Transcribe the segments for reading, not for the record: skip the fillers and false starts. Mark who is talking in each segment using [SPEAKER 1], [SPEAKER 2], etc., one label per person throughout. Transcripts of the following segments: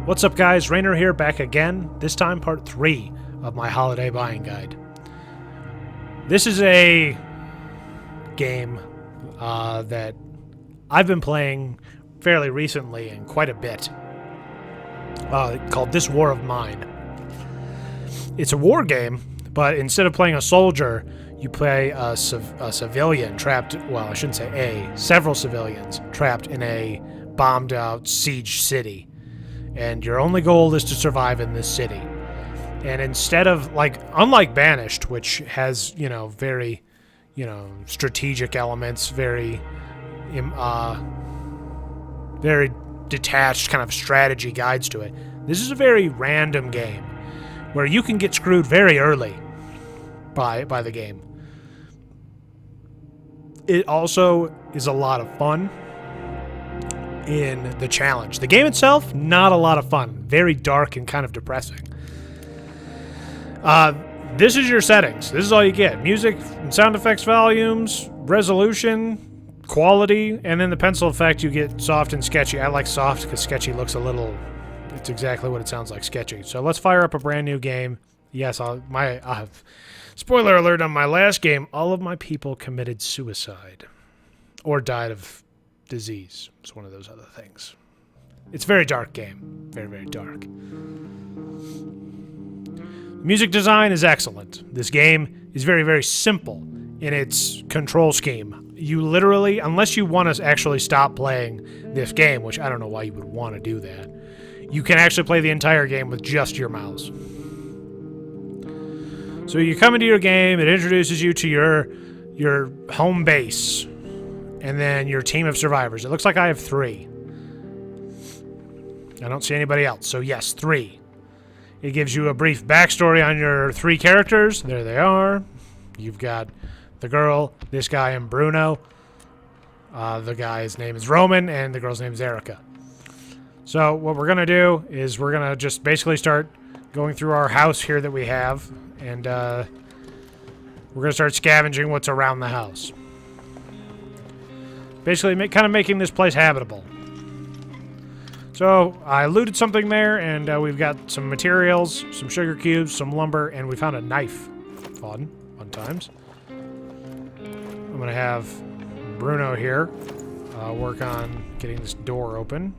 [SPEAKER 1] What's up guys, Rainer here, back again, this time part 3 of my holiday buying guide. This is a game that I've been playing fairly recently and quite a bit, called This War of Mine. It's a war game, but instead of playing a soldier, you play a civilian trapped, well I shouldn't say several civilians trapped in a bombed out siege city. And your only goal is to survive in this city. And instead of, unlike Banished, which has, very, strategic elements, very detached kind of strategy guides to it, this is a very random game where you can get screwed very early by the game. It also is a lot of fun in the challenge. The game itself, not a lot of fun. Very dark and kind of depressing. This is your settings. This is all you get. Music and sound effects volumes, resolution, quality, and then the pencil effect you get soft and sketchy. I like soft because sketchy looks a little... It's exactly what it sounds like, sketchy. So let's fire up a brand new game. Yes, spoiler alert on my last game, all of my people committed suicide. Or died of disease. It's one of those other things. It's a very dark game. Very, very dark. Music design is excellent. This game is very, very simple in its control scheme. You literally, unless you want to actually stop playing this game, which I don't know why you would want to do that, you can actually play the entire game with just your mouse. So you come into your game, it introduces you to your home base, and then your team of survivors. It looks like I have 3. I don't see anybody else. So yes, 3. It gives you a brief backstory on your 3 characters. There they are. You've got the girl, this guy, and Bruno. The guy's name is Roman, and the girl's name is Erica. So what we're going to do is we're going to just basically start going through our house here that we have. And we're going to start scavenging what's around the house. Basically, kind of making this place habitable. So, I looted something there, and we've got some materials, some sugar cubes, some lumber, and we found a knife. Fun times. I'm going to have Bruno here work on getting this door open.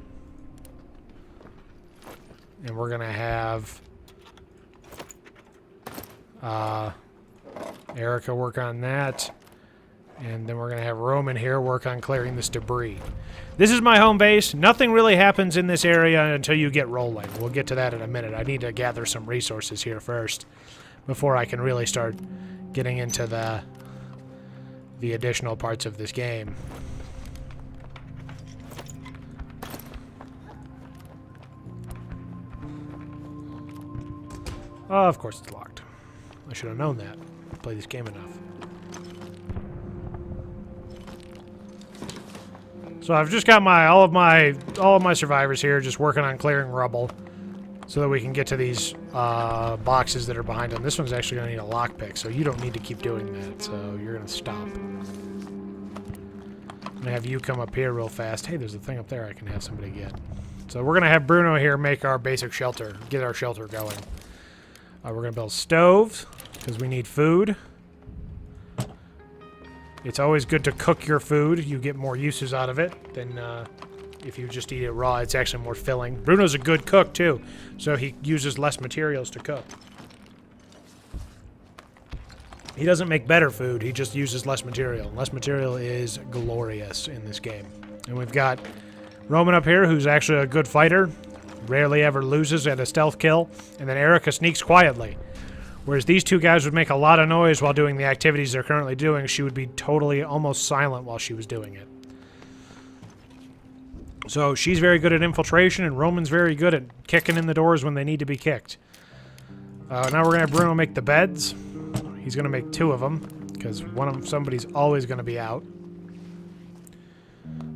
[SPEAKER 1] And we're going to have Erica work on that. And then we're going to have Roman here work on clearing this debris. This is my home base. Nothing really happens in this area until you get rolling. We'll get to that in a minute. I need to gather some resources here first before I can really start getting into the additional parts of this game. Oh, of course it's locked. I should have known that. I played this game enough. So I've just got all of my survivors here just working on clearing rubble so that we can get to these boxes that are behind them. This one's actually going to need a lockpick, so you don't need to keep doing that, so you're going to stop. I'm going to have you come up here real fast. Hey, there's a thing up there I can have somebody get. So we're going to have Bruno here make our basic shelter, get our shelter going. We're going to build stoves because we need food. It's always good to cook your food. You get more uses out of it than if you just eat it raw. It's actually more filling. Bruno's a good cook, too, so he uses less materials to cook. He doesn't make better food. He just uses less material. Less material is glorious in this game. And we've got Roman up here, who's actually a good fighter. Rarely ever loses at a stealth kill. And then Erica sneaks quietly. Whereas these 2 guys would make a lot of noise while doing the activities they're currently doing, she would be totally almost silent while she was doing it. So she's very good at infiltration, and Roman's very good at kicking in the doors when they need to be kicked. Now we're going to have Bruno make the beds. He's going to make 2 of them, because somebody's always going to be out.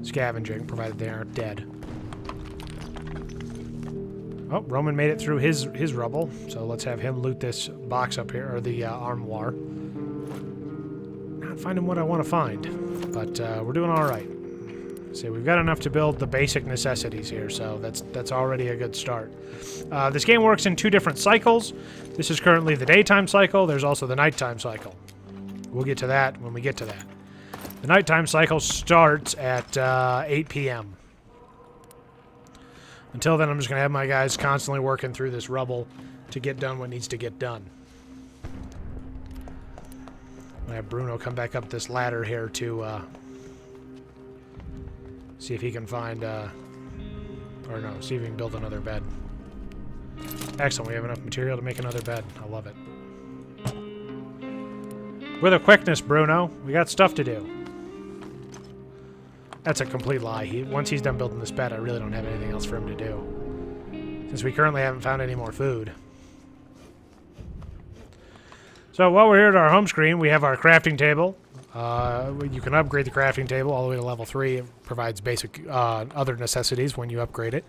[SPEAKER 1] Scavenging, provided they aren't dead. Oh, Roman made it through his rubble, so let's have him loot this box up here, or the armoire. Not finding what I want to find, but we're doing all right. See, we've got enough to build the basic necessities here, so that's already a good start. This game works in 2 different cycles. This is currently the daytime cycle. There's also the nighttime cycle. We'll get to that when we get to that. The nighttime cycle starts at 8 p.m. Until then, I'm just going to have my guys constantly working through this rubble to get done what needs to get done. I have Bruno come back up this ladder here to see if he can find, see if he can build another bed. Excellent, we have enough material to make another bed. I love it. With a quickness, Bruno. We got stuff to do. That's a complete lie. Once he's done building this bed, I really don't have anything else for him to do, since we currently haven't found any more food. So while we're here at our home screen, we have our crafting table. You can upgrade the crafting table all the way to level 3. It provides basic other necessities when you upgrade it.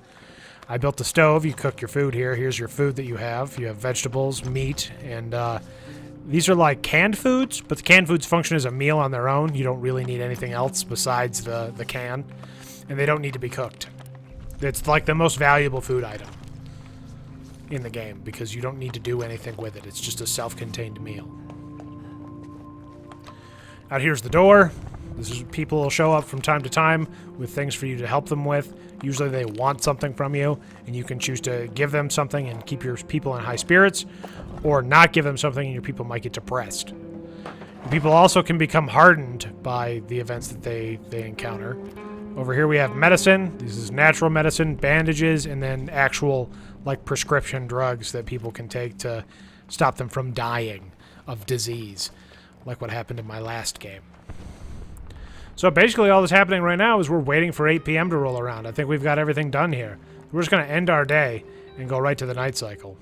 [SPEAKER 1] I built the stove. You cook your food here. Here's your food that you have. You have vegetables, meat, and these are like canned foods, but the canned foods function as a meal on their own. You don't really need anything else besides the can, and they don't need to be cooked. It's like the most valuable food item in the game because you don't need to do anything with it. It's just a self-contained meal. Out here's the door. This is people will show up from time to time with things for you to help them with. Usually they want something from you, and you can choose to give them something and keep your people in high spirits, or not give them something and your people might get depressed. People also can become hardened by the events that they encounter. Over here we have medicine. This is natural medicine, bandages, and then actual like prescription drugs that people can take to stop them from dying of disease, like what happened in my last game. So basically all that's happening right now is we're waiting for 8 p.m. to roll around. I think we've got everything done here. We're just going to end our day and go right to the night cycle.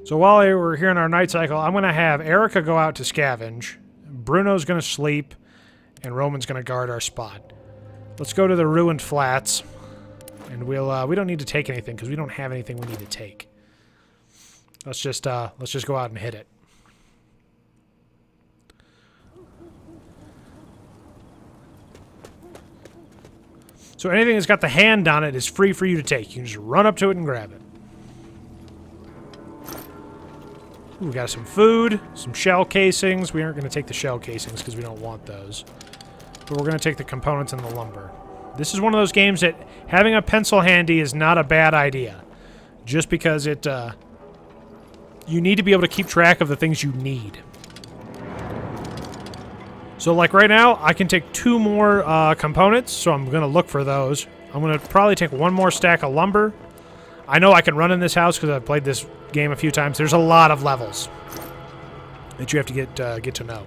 [SPEAKER 1] So while we're here in our night cycle, I'm going to have Erica go out to scavenge, Bruno's going to sleep, and Roman's going to guard our spot. Let's go to the ruined flats, and we don't need to take anything because we don't have anything we need to take. Let's just go out and hit it. So anything that's got the hand on it is free for you to take. You can just run up to it and grab it. Ooh, we got some food, some shell casings. We aren't going to take the shell casings because we don't want those. But we're going to take the components and the lumber. This is one of those games that having a pencil handy is not a bad idea. Just because it, you need to be able to keep track of the things you need. So like right now, I can take 2 more components, so I'm going to look for those. I'm going to probably take 1 more stack of lumber. I know I can run in this house because I've played this game a few times. There's a lot of levels that you have to get to know.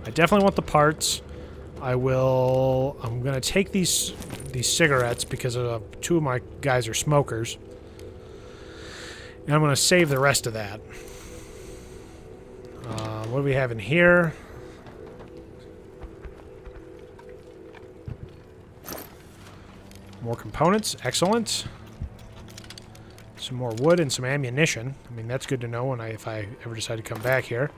[SPEAKER 1] I definitely want the parts. I'm going to take these cigarettes because 2 of my guys are smokers. And I'm going to save the rest of that. What do we have in here? More components. Excellent. Some more wood and some ammunition. I mean, that's good to know if I ever decide to come back here.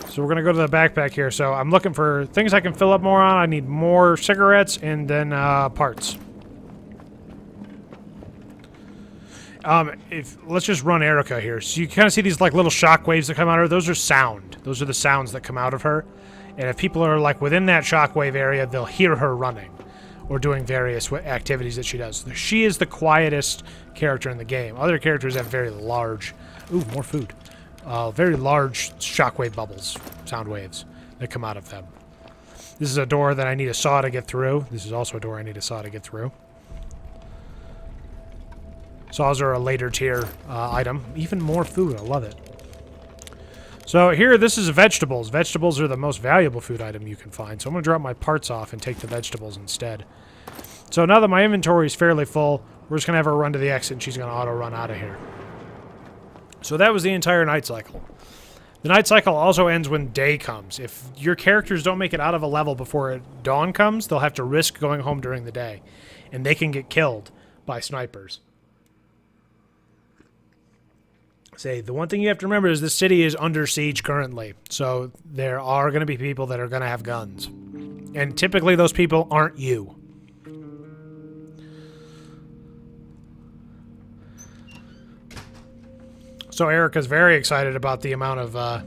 [SPEAKER 1] So we're going to go to the backpack here. So I'm looking for things I can fill up more on. I need more cigarettes and then parts. Let's just run Erica here. So you kind of see these like little shock waves that come out of her. Those are sound. Those are the sounds that come out of her. And if people are like within that shockwave area, they'll hear her running or doing various activities that she does. She is the quietest character in the game. Other characters have very large... Ooh, more food. Very large shockwave bubbles, sound waves, that come out of them. This is a door that I need a saw to get through. This is also a door I need a saw to get through. Saws are a later tier item. Even more food. I love it. So here, this is vegetables. Vegetables are the most valuable food item you can find. So I'm going to drop my parts off and take the vegetables instead. So now that my inventory is fairly full, we're just going to have her run to the exit and she's going to auto-run out of here. So that was the entire night cycle. The night cycle also ends when day comes. If your characters don't make it out of a level before dawn comes, they'll have to risk going home during the day. And they can get killed by snipers. The one thing you have to remember is this city is under siege currently. So there are going to be people that are going to have guns. And typically those people aren't you. So Erica's very excited about the amount of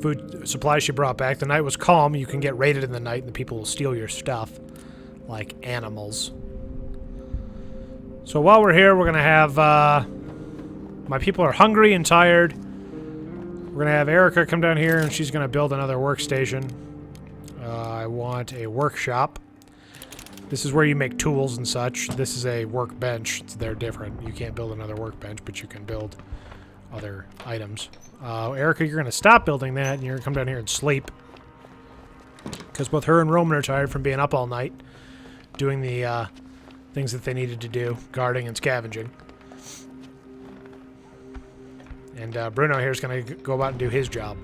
[SPEAKER 1] food supply she brought back. The night was calm. You can get raided in the night and the people will steal your stuff like animals. So while we're here, we're going to have... my people are hungry and tired. We're going to have Erica come down here and she's going to build another workstation. I want a workshop. This is where you make tools and such. This is a workbench. They're different. You can't build another workbench, but you can build other items. Erica, you're going to stop building that and you're going to come down here and sleep. Because both her and Roman are tired from being up all night doing the things that they needed to do, guarding and scavenging. And Bruno here is going to go about and do his job.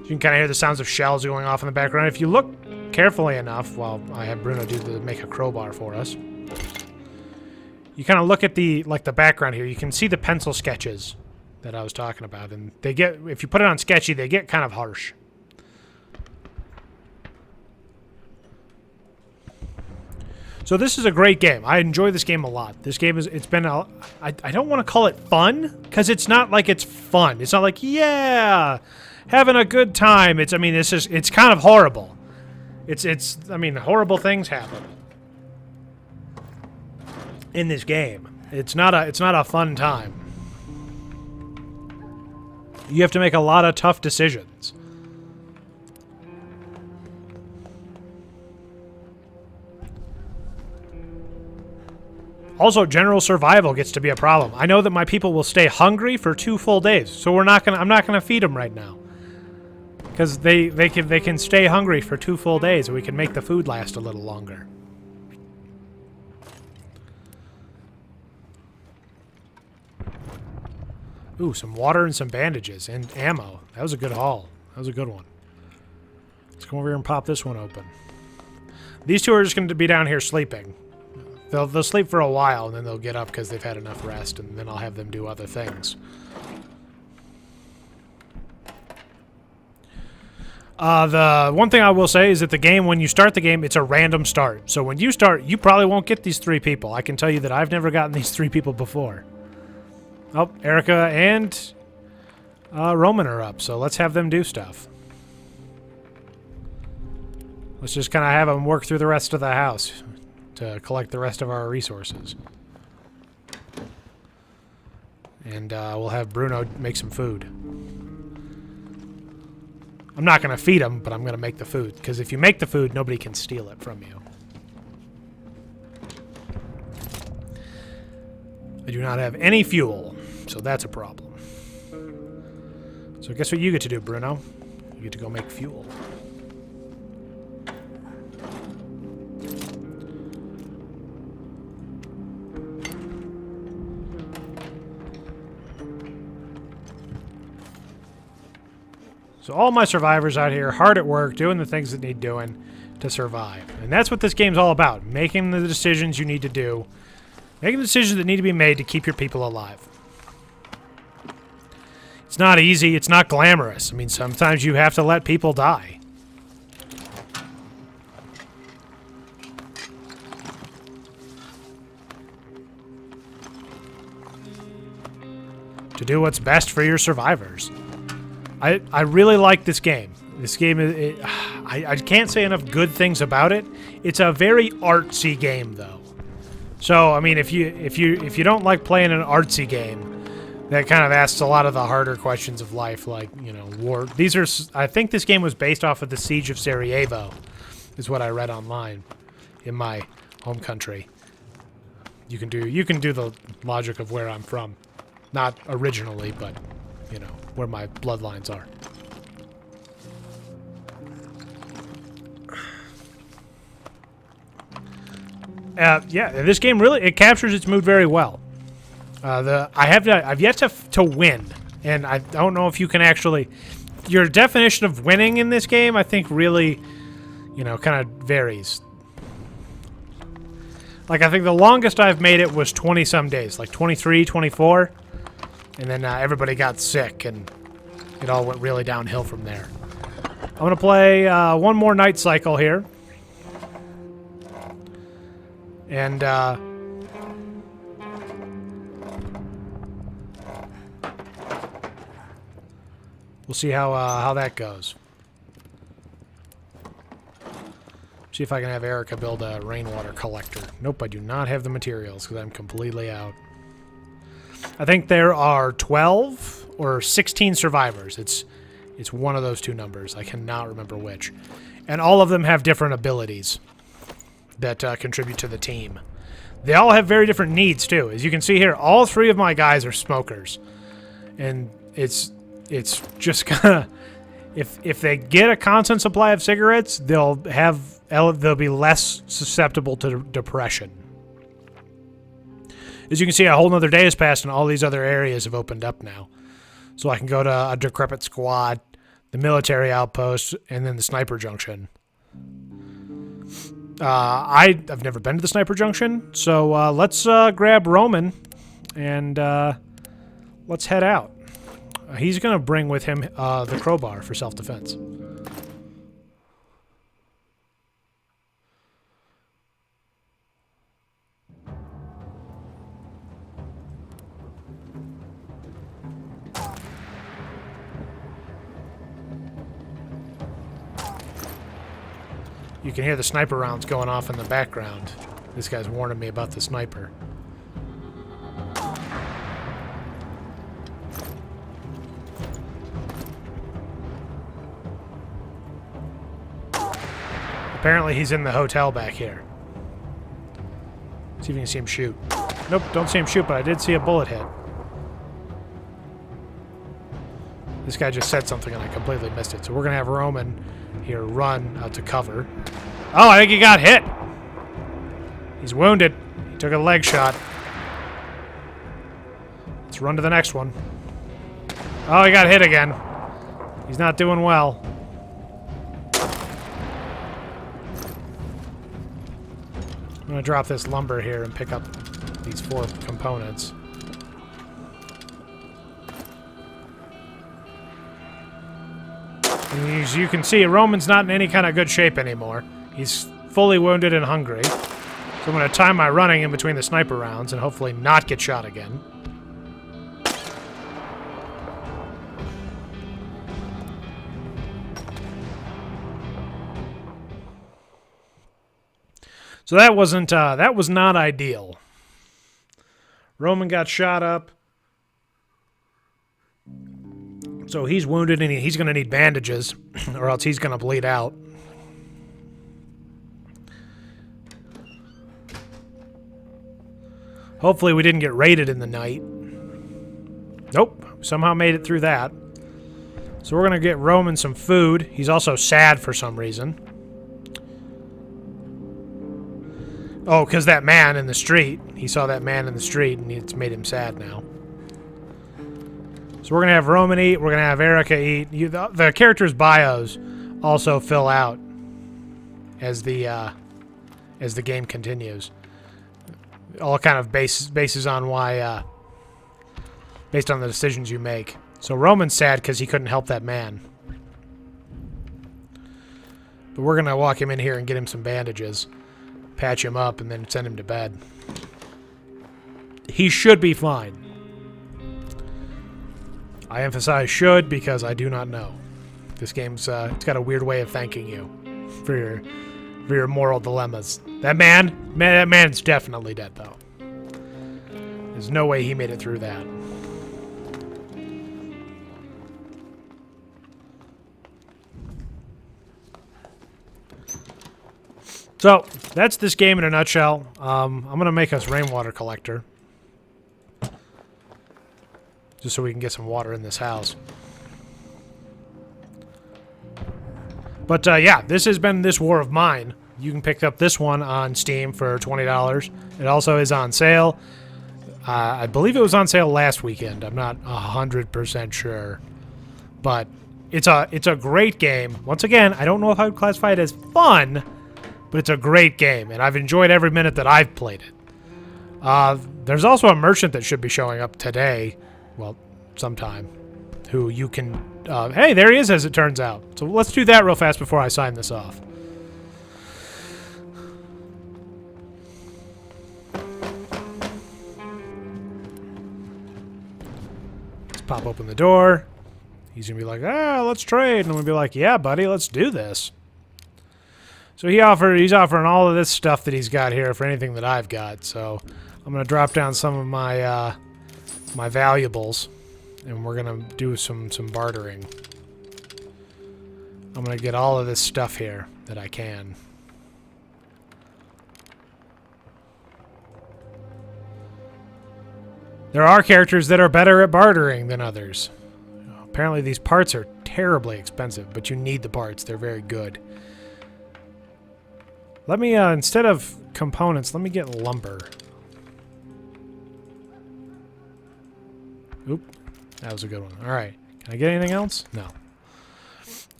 [SPEAKER 1] You can kind of hear the sounds of shells going off in the background. If you look carefully enough, while I have Bruno make a crowbar for us, you kind of look at the background here. You can see the pencil sketches that I was talking about, and they get, if you put it on sketchy, they get kind of harsh. So this is a great game. I enjoy this game a lot. This game it's been I don't want to call it fun, because it's not like it's fun. It's not like, yeah, having a good time. It's kind of horrible. I mean, horrible things happen in this game. It's not a fun time. You have to make a lot of tough decisions. Also, general survival gets to be a problem. I know that my people will stay hungry for 2 full days, so I'm not gonna feed them right now, because they can stay hungry for 2 full days, and we can make the food last a little longer. Ooh, some water and some bandages and ammo. That was a good haul. That was a good one. Let's come over here and pop this one open. These two are just going to be down here sleeping. They'll sleep for a while, and then they'll get up because they've had enough rest, and then I'll have them do other things. The one thing I will say is that the game, when you start the game, it's a random start. So when you start, you probably won't get these 3 people. I can tell you that I've never gotten these 3 people before. Oh, Erica and Roman are up, so let's have them do stuff. Let's just kind of have them work through the rest of the house to collect the rest of our resources. And we'll have Bruno make some food. I'm not going to feed him, but I'm going to make the food. Because if you make the food, nobody can steal it from you. I do not have any fuel, so that's a problem. So guess what you get to do, Bruno? You get to go make fuel. So all my survivors out here, hard at work, doing the things that need doing to survive. And that's what this game's all about. Making the decisions you need to do. Making the decisions that need to be made to keep your people alive. It's not easy. It's not glamorous. I mean, sometimes you have to let people die. To do what's best for your survivors. I really like this game. This game is... I can't say enough good things about it. It's a very artsy game, though. So, I mean, if you don't like playing an artsy game, that kind of asks a lot of the harder questions of life, like, you know, war. These are... I think this game was based off of the Siege of Sarajevo, is what I read online in my home country. You can do the logic of where I'm from. Not originally, but, you know, where my bloodlines are. Yeah, this game really, it captures its mood very well. I've yet to win, and I don't know if you can actually... Your definition of winning in this game, I think, really, you know, kind of varies. Like, I think the longest I've made it was 20-some days. Like, 23, 24. And then everybody got sick, and it all went really downhill from there. I'm going to play one more night cycle here. And, we'll see how that goes. See if I can have Erica build a rainwater collector. Nope, I do not have the materials because I'm completely out. I think there are 12 or 16 survivors. It's one of those two numbers. I cannot remember which. And all of them have different abilities that contribute to the team. They all have very different needs, too. As you can see here, all 3 of my guys are smokers. And it's just kind of... If they get a constant supply of cigarettes, they'll be less susceptible to depression. As you can see, a whole nother day has passed and all these other areas have opened up now. So I can go to a decrepit squad, the military outpost, and then the sniper junction. I've never been to the sniper junction, so let's grab Roman and let's head out. He's going to bring with him the crowbar for self-defense. You can hear the sniper rounds going off in the background. This guy's warning me about the sniper. Apparently he's in the hotel back here. See if you can see him shoot. Nope, don't see him shoot, but I did see a bullet hit. This guy just said something and I completely missed it. So we're going to have Roman here run out to cover. Oh, I think he got hit. He's wounded. He took a leg shot. Let's run to the next one. Oh, he got hit again. He's not doing well. I'm going to drop this lumber here and pick up these 4 components. And as you can see, Roman's not in any kind of good shape anymore. He's fully wounded and hungry. So I'm going to time my running in between the sniper rounds and hopefully not get shot again. So that was not ideal. Roman got shot up. So he's wounded and he's going to need bandages or else he's going to bleed out. Hopefully we didn't get raided in the night. Nope, somehow made it through that. So we're going to get Roman some food. He's also sad for some reason. Oh, because that man in the street. He saw that man in the street, and it's made him sad now. So we're going to have Roman eat. We're going to have Erica eat. The characters' bios also fill out as the game continues. All kind of bases on why, based on the decisions you make. So Roman's sad because he couldn't help that man. But we're going to walk him in here and get him some bandages. Patch him up and then send him to bed. He should be fine. I emphasize should because I do not know. This game's it's got a weird way of thanking you for your moral dilemmas. That man's definitely dead though. There's no way he made it through that. So, that's this game in a nutshell. I'm going to make us rainwater collector. Just so we can get some water in this house. But, yeah, this has been This War of Mine. You can pick up this one on Steam for $20. It also is on sale. I believe it was on sale last weekend. I'm not 100% sure. But it's a great game. Once again, I don't know if I would classify it as fun, but it's a great game, and I've enjoyed every minute that I've played it. There's also a merchant that should be showing up today, well, sometime, who you can... hey, there he is, as it turns out. So let's do that real fast before I sign this off. Let's pop open the door. He's going to be like, let's trade. And I'm going to be like, yeah, buddy, let's do this. So he's offering all of this stuff that he's got here for anything that I've got. So I'm going to drop down some of my my valuables, and we're going to do some bartering. I'm going to get all of this stuff here that I can. There are characters that are better at bartering than others. Apparently these parts are terribly expensive, but you need the parts. They're very good. Let me, instead of components, let me get lumber. Oop. That was a good one. All right. Can I get anything else? No.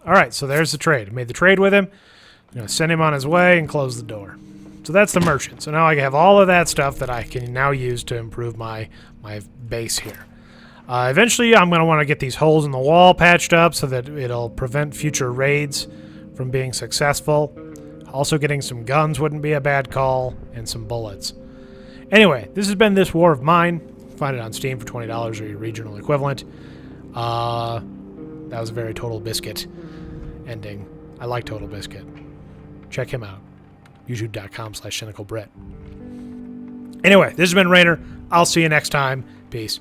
[SPEAKER 1] All right, so there's the trade. I made the trade with him. I'm going to send him on his way and close the door. So that's the merchant. So now I have all of that stuff that I can now use to improve my base here. Eventually, I'm going to want to get these holes in the wall patched up so that it'll prevent future raids from being successful. Also, getting some guns wouldn't be a bad call, and some bullets. Anyway, this has been This War of Mine. Find it on Steam for $20 or your regional equivalent. That was a very Total Biscuit ending. I like Total Biscuit. Check him out. YouTube.com/CynicalBret. Anyway, this has been Rainer. I'll see you next time. Peace.